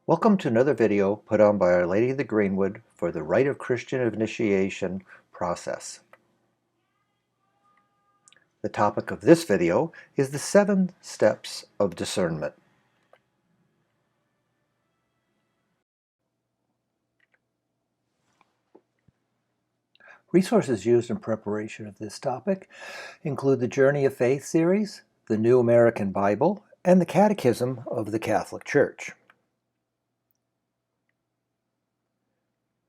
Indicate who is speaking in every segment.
Speaker 1: Welcome to another video put on by Our Lady of the Greenwood for the Rite of Christian Initiation process. The topic of this video is the 7 Steps of Discernment. Resources used in preparation of this topic include the Journey of Faith series, the New American Bible, and the Catechism of the Catholic Church.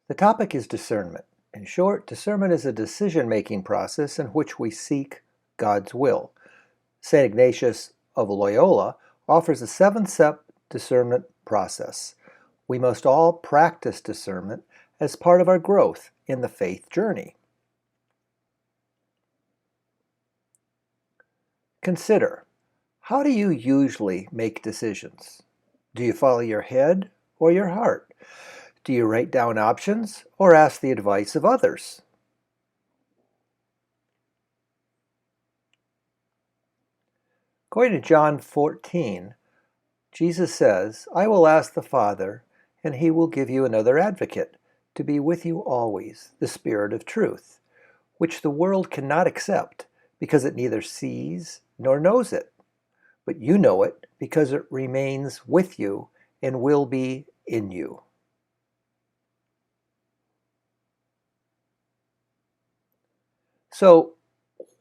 Speaker 1: The topic is discernment. In short, discernment is a decision-making process in which we seek God's will. St. Ignatius of Loyola offers a 7-step discernment process. We must all practice discernment as part of our growth in the faith journey. Consider, how do you usually make decisions? Do you follow your head or your heart? Do you write down options or ask the advice of others? According to John 14, Jesus says, "I will ask the Father, and he will give you another advocate, to be with you always, the Spirit of truth, which the world cannot accept, because it neither sees nor knows it. But you know it, because it remains with you and will be in you." So,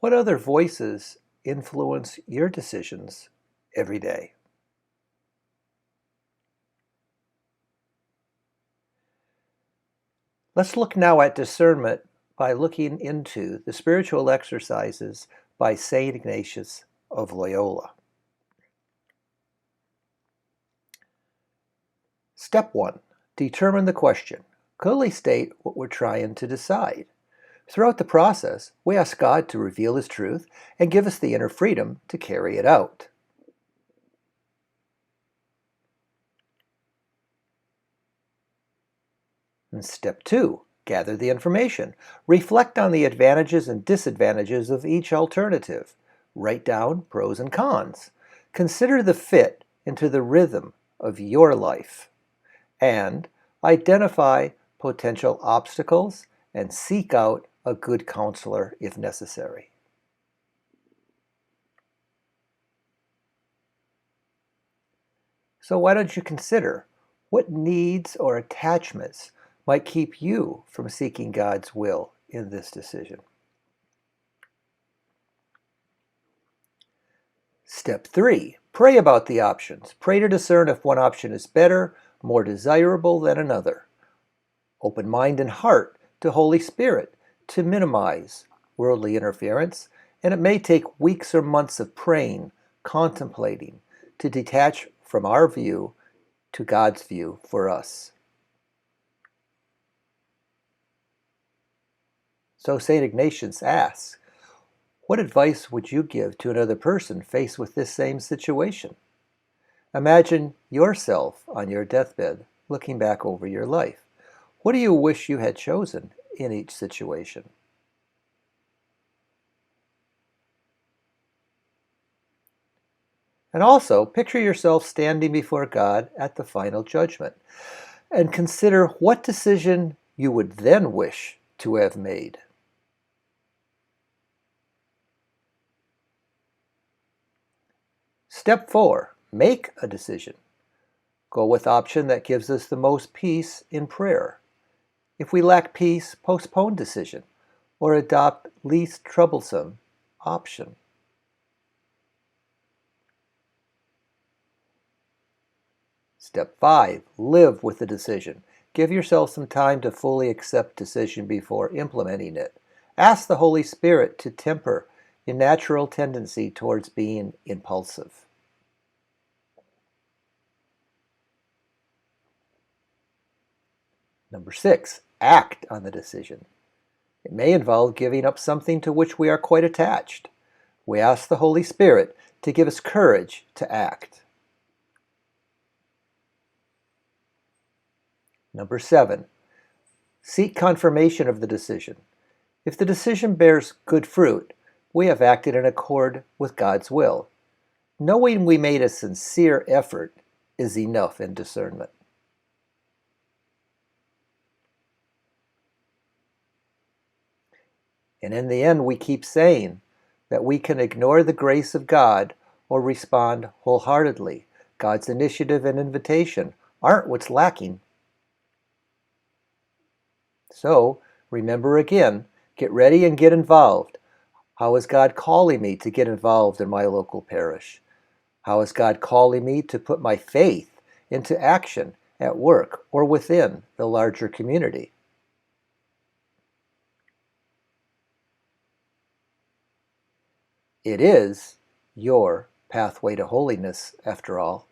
Speaker 1: what other voices influence your decisions every day? Let's look now at discernment by looking into the spiritual exercises by St. Ignatius of Loyola. Step 1. Determine the question. Clearly state what we're trying to decide. Throughout the process, we ask God to reveal His truth and give us the inner freedom to carry it out. And step 2, gather the information. Reflect on the advantages and disadvantages of each alternative. Write down pros and cons. Consider the fit into the rhythm of your life. And identify potential obstacles and seek out a good counselor if necessary. So why don't you consider what needs or attachments might keep you from seeking God's will in this decision? Step 3, pray about the options. Pray to discern if one option is better, more desirable than another. Open mind and heart to Holy Spirit to minimize worldly interference, and it may take weeks or months of praying, contemplating, to detach from our view to God's view for us. So St. Ignatius asks, what advice would you give to another person faced with this same situation? Imagine yourself on your deathbed, looking back over your life. What do you wish you had chosen in each situation? And also, picture yourself standing before God at the final judgment, and consider what decision you would then wish to have made. Step 4, make a decision. Go with option that gives us the most peace in prayer. If we lack peace, postpone decision or adopt least troublesome option. Step 5, live with the decision. Give yourself some time to fully accept decision before implementing it. Ask the Holy Spirit to temper your natural tendency towards being impulsive. Number 6, act on the decision. It may involve giving up something to which we are quite attached. We ask the Holy Spirit to give us courage to act. Number 7, seek confirmation of the decision. If the decision bears good fruit, we have acted in accord with God's will. Knowing we made a sincere effort is enough in discernment. And in the end, we keep saying that we can ignore the grace of God or respond wholeheartedly. God's initiative and invitation aren't what's lacking. So, remember again, get ready and get involved. How is God calling me to get involved in my local parish? How is God calling me to put my faith into action at work or within the larger community? It is your pathway to holiness, after all.